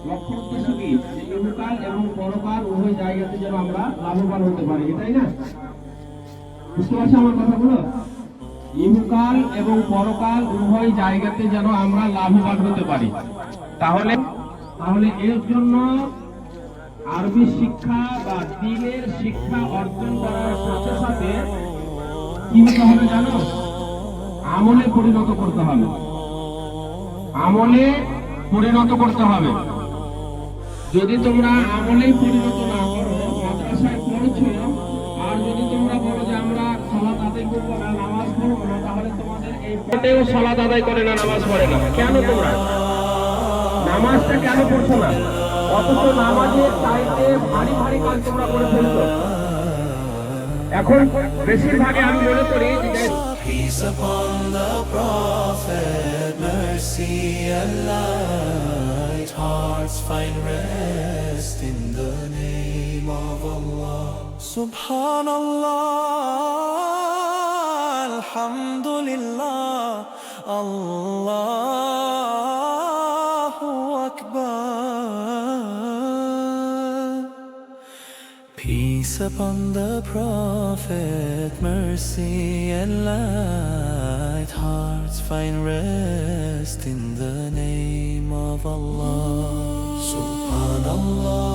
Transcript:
লক্ষ্য উদ্দেশ্য কি? যে ইহকাল এবং পরকাল উভয় জায়গাতে যেন আমরা লাভবান হতে পারি, এটাই না? বুঝতে পারছো আমার কথাগুলো? ইহকাল এবং পরকাল উভয় জায়গাতে যেন আমরা লাভবান হতে পারি। তাহলে তাহলে এর জন্য আরবি শিক্ষা বা দ্বীনের শিক্ষা অর্জন করার সাথে সাথে কি হতে হবে জানো? আমলে পরিণত করতে হবে। আমলে পরিণত করতে হবে। যদি তোমরা আমলেই পরিণত না করো, মাদ্রাসায় পড়ছো, আর যদি তোমরা বলো যে আমরা সালাত আদায় করবো না, নামাজ পড়বো না, তাহলে তোমাদের এই পেটেও সালাত আদায় করে না, নামাজ পড়ে না। কেন তোমরা নামাজটা কেন পড়ছো না? অথচ নামাজের চাইতে ভারী ভারী কাজ তোমরা করে ফেলছো। এখন বেশিরভাগে আমি মনে করি যে Peace upon the Prophet, mercy and light, hearts find rest in the name of Allah. Subhanallah, Alhamdulillah, Allahu Akbar. Peace upon the Prophet, mercy and light, hearts find rest in the name of Allah. Subhanallah.